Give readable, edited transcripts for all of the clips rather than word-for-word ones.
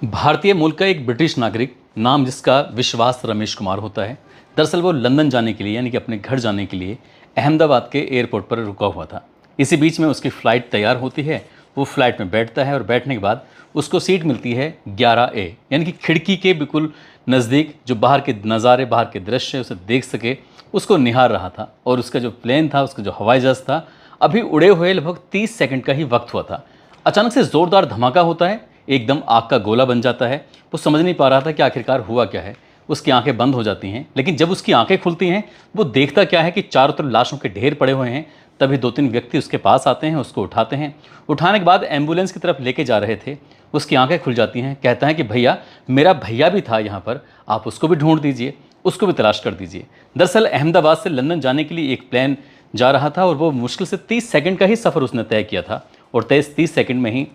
भारतीय मूल का एक ब्रिटिश नागरिक, नाम जिसका विश्वास रमेश कुमार होता है। दरअसल वो लंदन जाने के लिए यानी कि अपने घर जाने के लिए अहमदाबाद के एयरपोर्ट पर रुका हुआ था। इसी बीच में उसकी फ़्लाइट तैयार होती है। वो फ्लाइट में बैठता है और बैठने के बाद उसको सीट मिलती है 11A, यानी कि खिड़की के बिल्कुल नज़दीक, जो बाहर के नज़ारे, बाहर के दृश्य उसे देख सके, उसको निहार रहा था। और उसका जो प्लेन था, उसका जो हवाई जहाज़ था, अभी उड़े हुए लगभग 30 सेकंड का ही वक्त हुआ था। अचानक से ज़ोरदार धमाका होता है, एकदम आग का गोला बन जाता है। वो समझ नहीं पा रहा था कि आखिरकार हुआ क्या है। उसकी आंखें बंद हो जाती हैं, लेकिन जब उसकी आंखें खुलती हैं, वो देखता क्या है कि चारों तरफ लाशों के ढेर पड़े हुए हैं। तभी 2-3 व्यक्ति उसके पास आते हैं, उसको उठाते हैं। उठाने के बाद एम्बुलेंस की तरफ लेके जा रहे थे। उसकी आंखें खुल जाती हैं। कहता है कि भैया, मेरा भैया भी था यहाँ पर, आप उसको भी ढूंढ दीजिए, उसको भी तलाश कर दीजिए। दरअसल अहमदाबाद से लंदन जाने के लिए एक प्लेन जा रहा था और वो मुश्किल से 30 सेकंड का ही सफ़र उसने तय किया था और 30 सेकंड में ही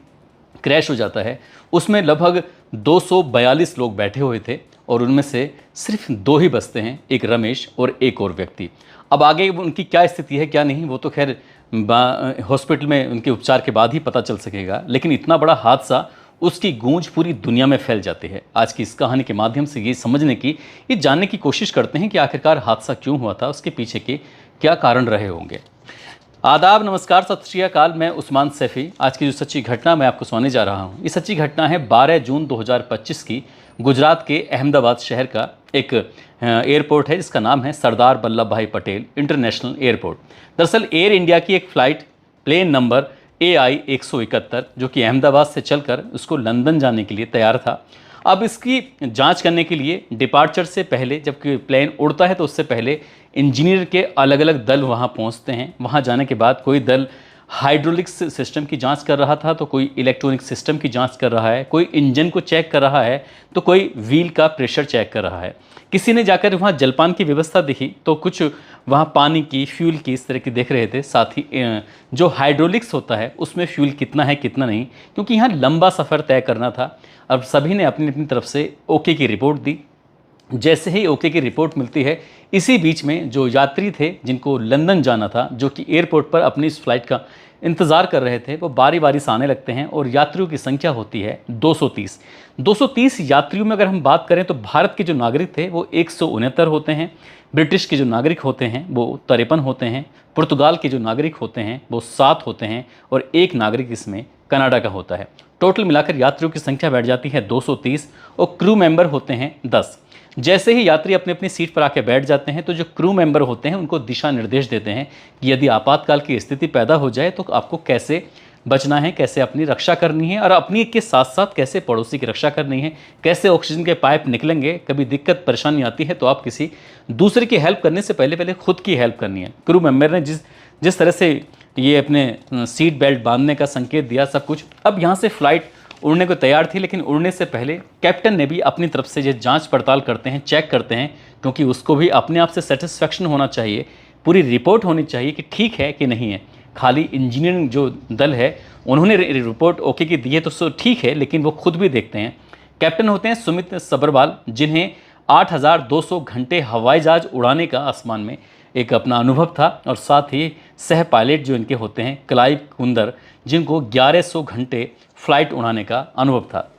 क्रैश हो जाता है। उसमें लगभग 242 लोग बैठे हुए थे और उनमें से सिर्फ 2 ही बचते हैं, एक रमेश और एक और व्यक्ति। अब आगे उनकी क्या स्थिति है, क्या नहीं, वो तो खैर हॉस्पिटल में उनके उपचार के बाद ही पता चल सकेगा। लेकिन इतना बड़ा हादसा, उसकी गूंज पूरी दुनिया में फैल जाती है। आज की इस कहानी के माध्यम से ये समझने की, ये जानने की कोशिश करते हैं कि आखिरकार हादसा क्यों हुआ था, उसके पीछे के क्या कारण रहे होंगे। आदाब, नमस्कार, सत श्री अकाल। मैं उस्मान सैफ़ी। आज की जो सच्ची घटना मैं आपको सुनाने जा रहा हूँ, ये सच्ची घटना है 12 जून 2025 की। गुजरात के अहमदाबाद शहर का एक एयरपोर्ट है जिसका नाम है सरदार वल्लभ भाई पटेल इंटरनेशनल एयरपोर्ट। दरअसल एयर इंडिया की एक फ़्लाइट, प्लेन नंबर AI 171, जो कि अहमदाबाद से चलकर उसको लंदन जाने के लिए तैयार था। अब इसकी जांच करने के लिए डिपार्चर से पहले, जबकि प्लेन उड़ता है तो उससे पहले इंजीनियर के अलग अलग दल वहां पहुंचते हैं। वहां जाने के बाद कोई दल हाइड्रोलिक्स सिस्टम की जांच कर रहा था, तो कोई इलेक्ट्रॉनिक सिस्टम की जांच कर रहा है, कोई इंजन को चेक कर रहा है, तो कोई व्हील का प्रेशर चेक कर रहा है। किसी ने जाकर वहाँ जलपान की व्यवस्था देखी तो कुछ वहाँ पानी की, फ्यूल की, इस तरह की देख रहे थे। साथ ही जो हाइड्रोलिक्स होता है उसमें फ्यूल कितना है कितना नहीं, क्योंकि यहाँ लंबा सफ़र तय करना था। अब सभी ने अपनी अपनी तरफ से ओके की रिपोर्ट दी। जैसे ही ओके की रिपोर्ट मिलती है, इसी बीच में जो यात्री थे जिनको लंदन जाना था, जो कि एयरपोर्ट पर अपनी इस फ्लाइट का इंतज़ार कर रहे थे, वो बारी बारी से आने लगते हैं और यात्रियों की संख्या होती है 230। 230 यात्रियों में अगर हम बात करें तो भारत के जो नागरिक थे वो 169 होते हैं, ब्रिटिश के जो नागरिक होते हैं वो 53 होते हैं, पुर्तगाल के जो नागरिक होते हैं वो 7 होते हैं और एक नागरिक इसमें कनाडा का होता है। टोटल मिलाकर यात्रियों की संख्या बैठ जाती है 230 और क्रू मेंबर होते हैं 10। जैसे ही यात्री अपनी अपनी सीट पर आके बैठ जाते हैं तो जो क्रू मेंबर होते हैं उनको दिशा निर्देश देते हैं कि यदि आपातकाल की स्थिति पैदा हो जाए तो आपको कैसे बचना है, कैसे अपनी रक्षा करनी है और अपनी के साथ साथ कैसे पड़ोसी की रक्षा करनी है, कैसे ऑक्सीजन के पाइप निकलेंगे। कभी दिक्कत परेशानी आती है तो आप किसी दूसरे की हेल्प करने से पहले खुद की हेल्प करनी है। क्रू मेंबर ने जिस तरह से ये अपने सीट बेल्ट बांधने का संकेत दिया, सब कुछ। अब यहाँ से फ्लाइट उड़ने को तैयार थी, लेकिन उड़ने से पहले कैप्टन ने भी अपनी तरफ से ये जांच पड़ताल करते हैं, चेक करते हैं, क्योंकि उसको भी अपने आप से सेटिस्फेक्शन होना चाहिए, पूरी रिपोर्ट होनी चाहिए कि ठीक है कि नहीं है। खाली इंजीनियरिंग जो दल है उन्होंने रिपोर्ट ओके की दी है तो ठीक है, लेकिन वो खुद भी देखते हैं। कैप्टन होते हैं सुमित सब्रवाल, जिन्हें 8200 घंटे हवाई जहाज उड़ाने का आसमान में एक अपना अनुभव था, और साथ ही सह पायलट जो इनके होते हैं क्लाइव कुंदर, जिनको 1100 घंटे फ़्लाइट उड़ाने का अनुभव था।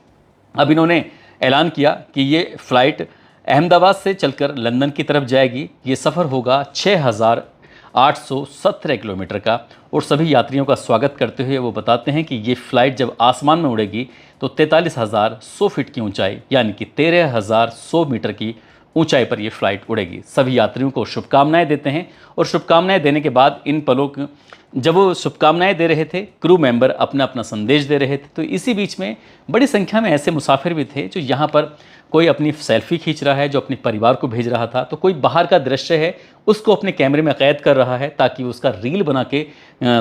अब इन्होंने ऐलान किया कि ये फ़्लाइट अहमदाबाद से चलकर लंदन की तरफ जाएगी। ये सफ़र होगा 6817 किलोमीटर का। और सभी यात्रियों का स्वागत करते हुए वो बताते हैं कि ये फ़्लाइट जब आसमान में उड़ेगी तो 43,100 फीट की ऊंचाई, यानी कि 13,100 मीटर की ऊंचाई पर ये फ़्लाइट उड़ेगी। सभी यात्रियों को शुभकामनाएं देते हैं और शुभकामनाएं देने के बाद इन पलों जब वो शुभकामनाएं दे रहे थे, क्रू मेंबर अपना अपना संदेश दे रहे थे, तो इसी बीच में बड़ी संख्या में ऐसे मुसाफिर भी थे जो यहाँ पर कोई अपनी सेल्फी खींच रहा है, जो अपने परिवार को भेज रहा था, तो कोई बाहर का दृश्य है उसको अपने कैमरे में कैद कर रहा है ताकि उसका रील बना के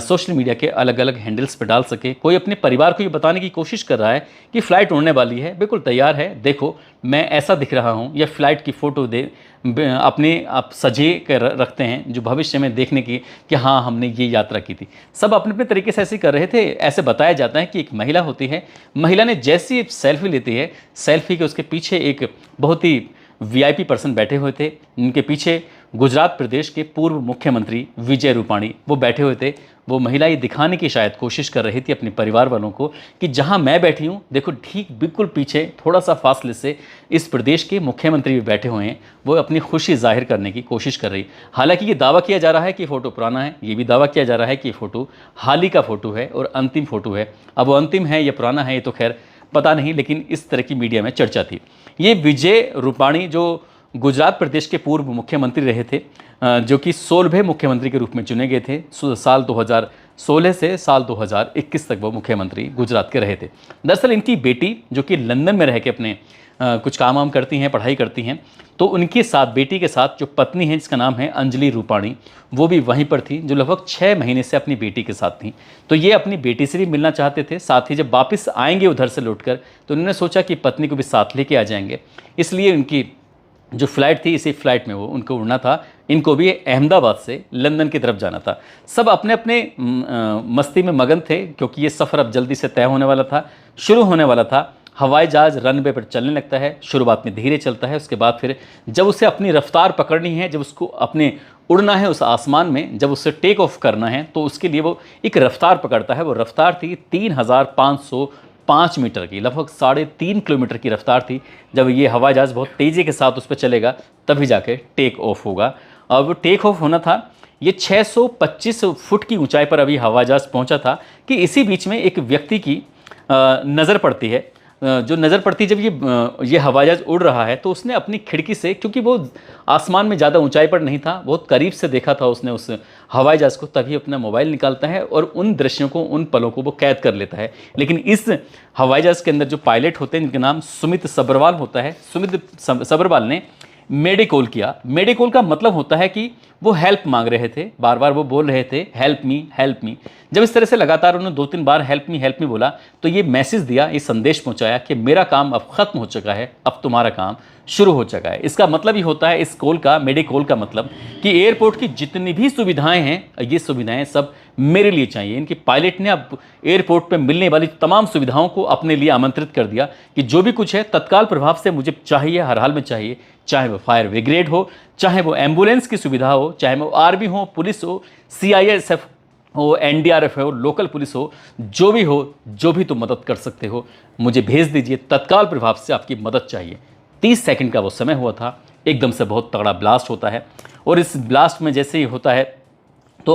सोशल मीडिया के अलग अलग हैंडल्स पर डाल सके। कोई अपने परिवार को ये बताने की कोशिश कर रहा है कि फ़्लाइट उड़ने वाली है, बिल्कुल तैयार है, देखो मैं ऐसा दिख रहा हूँ, या फ़्लाइट की फ़ोटो दे अपने आप सजे कर रखते हैं जो भविष्य में देखने की कि हाँ हमने ये यात्रा की थी। सब अपने अपने तरीके से ऐसे कर रहे थे। ऐसे बताया जाता है कि एक महिला होती है, महिला ने जैसी सेल्फी लेती है, सेल्फी के उसके पीछे एक बहुत ही VIP पर्सन बैठे हुए थे, उनके पीछे गुजरात प्रदेश के पूर्व मुख्यमंत्री विजय रूपाणी वो बैठे हुए थे। वो महिला ये दिखाने की शायद कोशिश कर रही थी अपने परिवार वालों को कि जहां मैं बैठी हूं, देखो ठीक बिल्कुल पीछे थोड़ा सा फासले से इस प्रदेश के मुख्यमंत्री भी बैठे हुए हैं। वो अपनी खुशी जाहिर करने की कोशिश कर रही। हालांकि ये दावा किया जा रहा है कि फ़ोटो पुराना है, ये भी दावा किया जा रहा है कि फ़ोटो हाल ही का फ़ोटो है और अंतिम फ़ोटो है। अब वो अंतिम है या पुराना है ये तो खैर पता नहीं, लेकिन इस तरह की मीडिया में चर्चा थी। ये विजय रूपाणी जो गुजरात प्रदेश के पूर्व मुख्यमंत्री रहे थे, जो कि 16वें मुख्यमंत्री के रूप में चुने गए थे। साल 2016 से साल 2021 तक वो मुख्यमंत्री गुजरात के रहे थे। दरअसल इनकी बेटी जो कि लंदन में रह के अपने कुछ काम वाम करती हैं, पढ़ाई करती हैं, तो उनके साथ बेटी के साथ जो पत्नी है जिसका नाम है अंजलि रूपाणी, वो भी वहीं पर थी, जो लगभग 6 महीने से अपनी बेटी के साथ थी। तो ये अपनी बेटी से भी मिलना चाहते थे। साथ ही जब वापस आएंगे उधर से लौटकर तो उन्होंने सोचा कि पत्नी को भी साथ लेके आ जाएंगे, इसलिए उनकी जो फ़्लाइट थी इसी फ्लाइट में वो उनको उड़ना था। इनको भी अहमदाबाद से लंदन की तरफ जाना था। सब अपने अपने मस्ती में मगन थे, क्योंकि ये सफ़र अब जल्दी से तय होने वाला था, शुरू होने वाला था। हवाई जहाज़ रनवे पर चलने लगता है, शुरुआत में धीरे चलता है, उसके बाद फिर जब उसे अपनी रफ्तार पकड़नी है, जब उसको अपने उड़ना है उस आसमान में, जब उससे टेक ऑफ करना है, तो उसके लिए वो एक रफ्तार पकड़ता है। वो रफ्तार थी 3505 मीटर की, लगभग 3.5 किलोमीटर की रफ्तार थी। जब ये हवाई जहाज़ बहुत तेज़ी के साथ उस पर चलेगा तभी जाके टेक ऑफ होगा। अब टेक ऑफ होना था। ये 625 फुट की ऊंचाई पर अभी हवाई जहाज़ पहुंचा था कि इसी बीच में एक व्यक्ति की नज़र पड़ती है। जो नज़र पड़ती जब ये हवाई जहाज़ उड़ रहा है, तो उसने अपनी खिड़की से, क्योंकि वो आसमान में ज़्यादा ऊंचाई पर नहीं था, बहुत करीब से देखा था उसने उस हवाई जहाज़ को, तभी अपना मोबाइल निकालता है और उन दृश्यों को, उन पलों को वो कैद कर लेता है। लेकिन इस हवाई जहाज़ के अंदर जो पायलट होते हैं जिनका नाम सुमित सब्रवाल होता है, सुमित सब्रवाल ने मेडे कॉल किया। मेडे कॉल का मतलब होता है कि वो हेल्प मांग रहे थे, बार बार वो बोल रहे थे हेल्प मी हेल्प मी। जब इस तरह से लगातार उन्होंने 2-3 बार हेल्प मी बोला, तो ये मैसेज दिया, ये संदेश पहुंचाया कि मेरा काम अब खत्म हो चुका है, अब तुम्हारा काम शुरू हो चुका है। इसका मतलब ही होता है इस कॉल का, मेडे कॉल का मतलब कि एयरपोर्ट की जितनी भी सुविधाएं हैं, ये सुविधाएं सब मेरे लिए चाहिए। इनकी पायलट ने अब एयरपोर्ट पे मिलने वाली तमाम सुविधाओं को अपने लिए आमंत्रित कर दिया कि जो भी कुछ है तत्काल प्रभाव से मुझे चाहिए, हर हाल में चाहिए। चाहे वो फायर ब्रिगेड हो, चाहे वो एम्बुलेंस की सुविधा हो, चाहे वो आर्मी हो, पुलिस हो, CISF हो, NDRF हो, लोकल पुलिस हो, जो भी तुम मदद कर सकते हो मुझे भेज दीजिए, तत्काल प्रभाव से आपकी मदद चाहिए। 30 सेकंड का वो समय हुआ था। एकदम से बहुत तगड़ा ब्लास्ट होता है और इस ब्लास्ट में जैसे ही होता है तो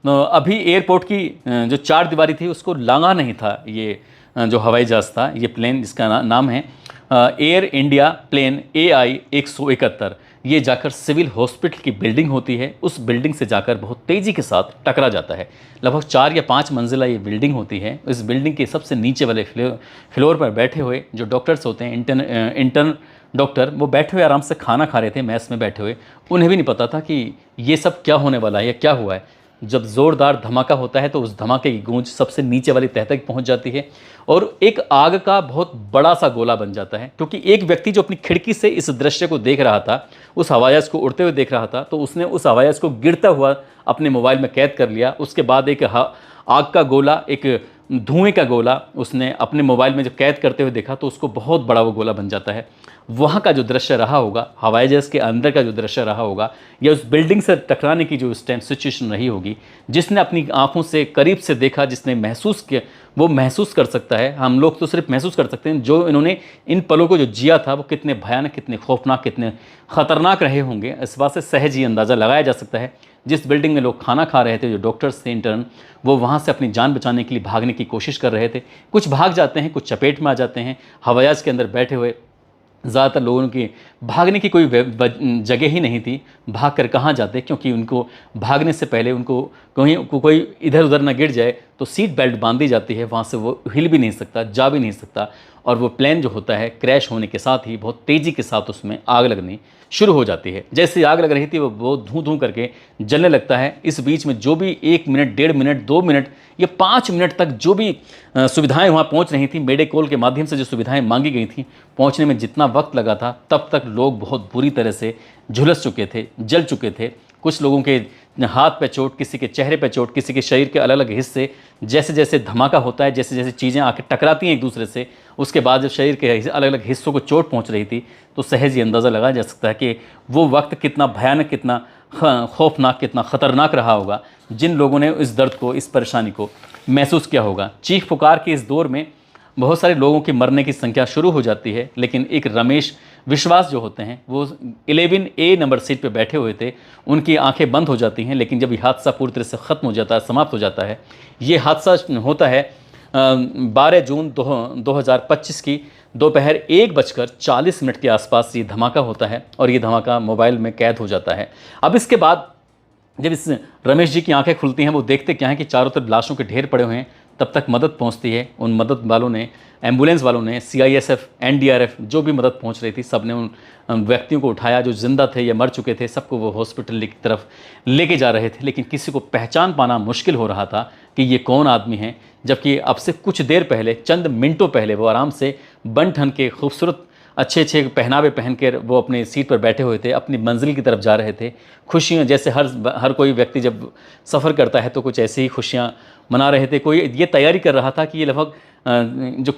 अभी एयरपोर्ट की जो चार दीवारी थी उसको लांघा नहीं था ये जो हवाई जहाज़ था, ये प्लेन जिसका नाम है एयर इंडिया प्लेन AI 171। ये जाकर सिविल हॉस्पिटल की बिल्डिंग होती है, उस बिल्डिंग से जाकर बहुत तेज़ी के साथ टकरा जाता है। लगभग 4 या 5 मंजिला ये बिल्डिंग होती है। इस बिल्डिंग के सबसे नीचे वाले फ्लोर पर बैठे हुए जो डॉक्टर्स होते हैं, इंटर्न डॉक्टर, वो बैठे हुए आराम से खाना खा रहे थे, मैस में बैठे हुए। उन्हें भी नहीं पता था कि ये सब क्या होने वाला है या क्या हुआ है। जब ज़ोरदार धमाका होता है तो उस धमाके की गूंज सबसे नीचे वाली तह तक पहुंच जाती है और एक आग का बहुत बड़ा सा गोला बन जाता है। क्योंकि एक व्यक्ति जो अपनी खिड़की से इस दृश्य को देख रहा था, उस हवाई जहाज़ को उड़ते हुए देख रहा था, तो उसने उस हवाई जहाज़ को गिरता हुआ अपने मोबाइल में कैद कर लिया। उसके बाद एक आग का गोला, एक धुएं का गोला उसने अपने मोबाइल में जब कैद करते हुए देखा तो उसको बहुत बड़ा वो गोला बन जाता है। वहाँ का जो दृश्य रहा होगा, हवाई जहाज़ के अंदर का जो दृश्य रहा होगा, या उस बिल्डिंग से टकराने की जो उस टाइम सिचुएशन रही होगी, जिसने अपनी आंखों से करीब से देखा, जिसने महसूस किया, वो महसूस कर सकता है। हम लोग तो सिर्फ महसूस कर सकते हैं, जो इन्होंने इन पलों को जो जिया था वो कितने भयानक, कितने खौफनाक, कितने ख़तरनाक रहे होंगे, इस बात से सहज ही अंदाज़ा लगाया जा सकता है। जिस बिल्डिंग में लोग खाना खा रहे थे, जो डॉक्टर्स थे, इंटर्न, वो वहाँ से अपनी जान बचाने के लिए भागने की कोशिश कर रहे थे। कुछ भाग जाते हैं, कुछ चपेट में आ जाते हैं। हवाई जहाज़ के अंदर बैठे हुए ज़्यादातर लोगों की भागने की कोई जगह ही नहीं थी। भाग कर कहाँ जाते, क्योंकि उनको भागने से पहले उनको कोई इधर उधर ना गिर जाए तो सीट बेल्ट बांधी जाती है, वहाँ से वो हिल भी नहीं सकता, जा भी नहीं सकता। और वो प्लेन जो होता है क्रैश होने के साथ ही बहुत तेज़ी के साथ उसमें आग लगनी शुरू हो जाती है। जैसे आग लग रही थी वो धूं धूं करके जलने लगता है। इस बीच में जो भी 1 मिनट, 1.5 मिनट, 2 मिनट या 5 मिनट तक जो भी सुविधाएं वहाँ पहुँच रही थी, मेडे कॉल के माध्यम से जो सुविधाएं मांगी गई थी, पहुँचने में जितना वक्त लगा था, तब तक लोग बहुत बुरी तरह से झुलस चुके थे, जल चुके थे। कुछ लोगों के हाथ पे चोट, किसी के चेहरे पे चोट, किसी के शरीर के अलग अलग हिस्से, जैसे जैसे धमाका होता है, जैसे जैसे चीज़ें आके टकराती हैं एक दूसरे से, उसके बाद जब शरीर के अलग अलग हिस्सों को चोट पहुंच रही थी, तो सहज ही अंदाज़ा लगाया जा सकता है कि वो वक्त कितना भयानक, कितना खौफनाक, कितना ख़तरनाक रहा होगा। जिन लोगों ने इस दर्द को, इस परेशानी को महसूस किया होगा। चीख पुकार के इस दौर में बहुत सारे लोगों के मरने की संख्या शुरू हो जाती है, लेकिन एक रमेश विश्वास जो होते हैं, वो 11A नंबर सीट पे बैठे हुए थे। उनकी आंखें बंद हो जाती हैं, लेकिन जब ये हादसा पूरी तरह से ख़त्म हो जाता है, समाप्त हो जाता है। ये हादसा होता है 12 जून 2025 की दोपहर 1:40 के आसपास ये धमाका होता है, और ये धमाका मोबाइल में कैद हो जाता है। अब इसके बाद जब इस रमेश जी की आंखें खुलती हैं, वो देखते क्या हैं कि चारों तरफ लाशों के ढेर पड़े हुए हैं। तब तक मदद पहुंचती है। उन मदद वालों ने, एम्बुलेंस वालों ने, CISF, NDRF जो भी मदद पहुंच रही थी, सब ने उन व्यक्तियों को उठाया जो जिंदा थे या मर चुके थे। सबको वो हॉस्पिटल की तरफ लेके जा रहे थे, लेकिन किसी को पहचान पाना मुश्किल हो रहा था कि ये कौन आदमी है, जबकि अब से कुछ देर पहले, चंद मिनटों पहले, वो आराम से बन ठन के खूबसूरत अच्छे अच्छे पहनावे पहन कर वो अपनी सीट पर बैठे हुए थे, अपनी मंजिल की तरफ जा रहे थे। खुशियाँ, जैसे हर कोई व्यक्ति जब सफ़र करता है तो कुछ ऐसी ही खुशियाँ मना रहे थे। कोई ये तैयारी कर रहा था कि ये लगभग जो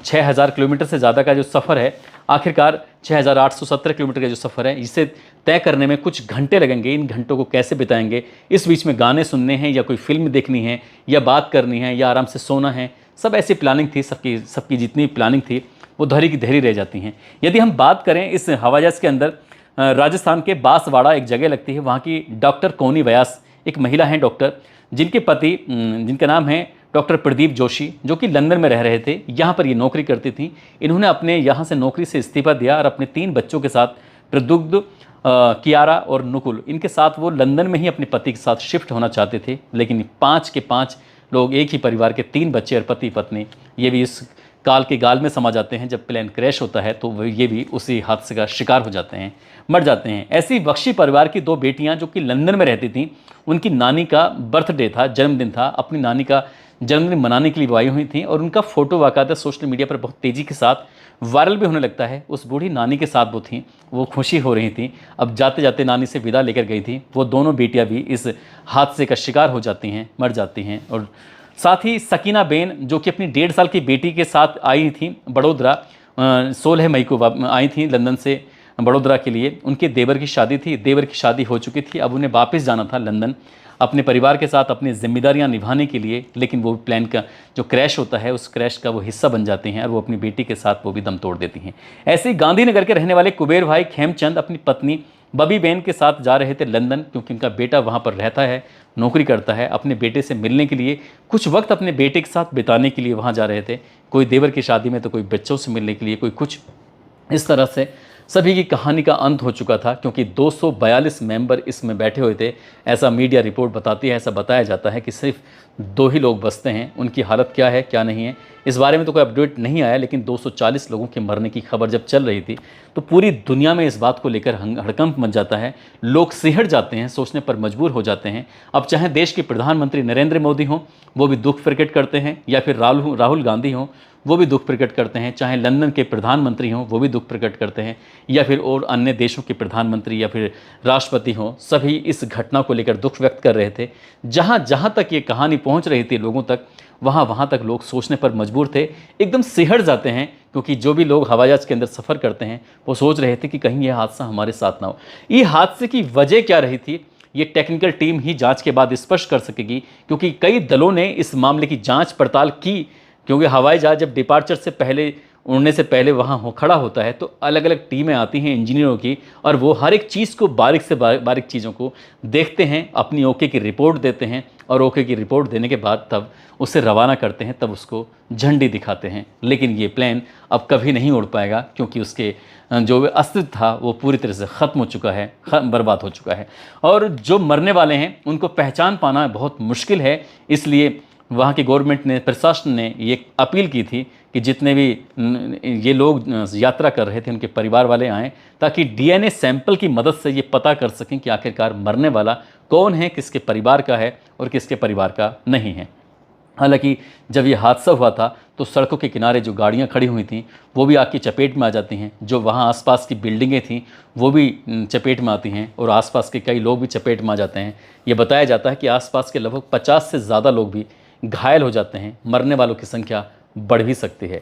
6000 किलोमीटर से ज़्यादा का जो सफ़र है, आखिरकार 6870 किलोमीटर का जो सफ़र है, इसे तय करने में कुछ घंटे लगेंगे। इन घंटों को कैसे बिताएंगे? इस बीच में गाने सुनने हैं, या कोई फिल्म देखनी है, या बात करनी है, या आराम से सोना है। सब ऐसी प्लानिंग थी, सबकी जितनी प्लानिंग थी वो धरी की धरी रह जाती हैं। यदि हम बात करें इस हवाई जहाज़ के अंदर, राजस्थान के बांसवाड़ा एक जगह लगती है, वहाँ की डॉक्टर कोनी व्यास एक महिला हैं डॉक्टर, जिनके पति, जिनका नाम है डॉक्टर प्रदीप जोशी, जो कि लंदन में रह रहे थे। यहाँ पर ये नौकरी करती थी। इन्होंने अपने यहाँ से नौकरी से इस्तीफा दिया और अपने 3 बच्चों के साथ, प्रदुग्ध, कियारा और नुकुल, इनके साथ वो लंदन में ही अपने पति के साथ शिफ्ट होना चाहते थे। लेकिन 5 के 5 लोग, एक ही परिवार के 3 बच्चे और पति पत्नी, ये भी इस काल के गाल में समा जाते हैं। जब प्लेन क्रैश होता है तो ये भी उसी हादसे का शिकार हो जाते हैं, मर जाते हैं। ऐसी बख्शी परिवार की 2 बेटियां जो कि लंदन में रहती थीं, उनकी नानी का बर्थडे था, जन्मदिन था, अपनी नानी का जन्मदिन मनाने के लिए वो आई हुई थी, और उनका फ़ोटो बाकायदा सोशल मीडिया पर बहुत तेज़ी के साथ वायरल भी होने लगता है। उस बूढ़ी नानी के साथ वो थी, वो खुशी हो रही थी। अब जाते जाते नानी से विदा लेकर गई थी। वो दोनों बेटियाँ भी इस हादसे का शिकार हो जाती हैं, मर जाती हैं। और साथ ही सकीना बेन, जो कि अपनी 1.5 साल की बेटी के साथ आई थी बड़ोदरा, 16 मई को आई थी लंदन से बड़ोदरा के लिए। उनके देवर की शादी थी, देवर की शादी हो चुकी थी। अब उन्हें वापस जाना था लंदन अपने परिवार के साथ अपनी जिम्मेदारियां निभाने के लिए, लेकिन वो प्लान का जो क्रैश होता है, उस क्रैश का वो हिस्सा बन जाते हैं और वो अपनी बेटी के साथ वो भी दम तोड़ देती हैं। ऐसे ही गांधीनगर के रहने वाले कुबेर भाई खेमचंद अपनी पत्नी बबी बेन के साथ जा रहे थे लंदन, क्योंकि उनका बेटा वहाँ पर रहता है, नौकरी करता है। अपने बेटे से मिलने के लिए, कुछ वक्त अपने बेटे के साथ बिताने के लिए वहाँ जा रहे थे। कोई देवर की शादी में, तो कोई बच्चों से मिलने के लिए, कोई कुछ। इस तरह से सभी की कहानी का अंत हो चुका था, क्योंकि 242 मेंबर इसमें बैठे हुए थे। ऐसा मीडिया रिपोर्ट बताती है, ऐसा बताया जाता है कि सिर्फ 2 ही लोग बचते हैं। उनकी हालत क्या है, क्या नहीं है, इस बारे में तो कोई अपडेट नहीं आया। लेकिन 240 लोगों के मरने की खबर जब चल रही थी, तो पूरी दुनिया में इस बात को लेकर हड़कंप मच जाता है। लोग सिहर जाते हैं, सोचने पर मजबूर हो जाते हैं। अब चाहे देश के प्रधानमंत्री नरेंद्र मोदी हों, वो भी दुख प्रकट करते हैं, या फिर राहुल गांधी हों, वो भी दुख प्रकट करते हैं। चाहे लंदन के प्रधानमंत्री हों, वो भी दुख प्रकट करते हैं, या फिर और अन्य देशों के प्रधानमंत्री या फिर राष्ट्रपति हों, सभी इस घटना को लेकर दुख व्यक्त कर रहे थे। जहाँ जहाँ तक ये कहानी पहुँच रही थी लोगों तक, वहाँ तक लोग सोचने पर मजबूर थे, एकदम सिहर जाते हैं। क्योंकि जो भी लोग हवाई जहाज़ के अंदर सफ़र करते हैं, वो सोच रहे थे कि कहीं यह हादसा हमारे साथ ना हो। ये हादसे की वजह क्या रही थी, ये टेक्निकल टीम ही जांच के बाद स्पष्ट कर सकेगी, क्योंकि कई दलों ने इस मामले की जांच पड़ताल की। क्योंकि हवाई जहाज़ जब डिपार्चर से पहले, उड़ने से पहले वहाँ खड़ा होता है, तो अलग अलग टीमें आती हैं इंजीनियरों की, और वो हर एक चीज़ को, बारीक से बारीक चीज़ों को देखते हैं, अपनी ओके की रिपोर्ट देते हैं, और ओके की रिपोर्ट देने के बाद तब उसे रवाना करते हैं, तब उसको झंडी दिखाते हैं। लेकिन ये प्लेन अब कभी नहीं उड़ पाएगा, क्योंकि उसके जो अस्तित्व था वो पूरी तरह से ख़त्म हो चुका है, बर्बाद हो चुका है। और जो मरने वाले हैं उनको पहचान पाना बहुत मुश्किल है। इसलिए वहाँ की गवर्नमेंट ने, प्रशासन ने ये अपील की थी कि जितने भी ये लोग यात्रा कर रहे थे, उनके परिवार वाले आएँ, ताकि DNA सैंपल की मदद से ये पता कर सकें कि आखिरकार मरने वाला कौन है, किसके परिवार का है और किसके परिवार का नहीं है। हालांकि जब ये हादसा हुआ था तो सड़कों के किनारे जो गाड़ियाँ खड़ी हुई थीं वो भी आग की चपेट में आ जाती हैं। जो वहाँ आसपास की बिल्डिंगें थीं वो भी चपेट में आती हैं और आसपास के कई लोग भी चपेट में आ जाते हैं। ये बताया जाता है कि आसपास के लगभग 50 से ज़्यादा लोग भी घायल हो जाते हैं। मरने वालों की संख्या बढ़ भी सकती है।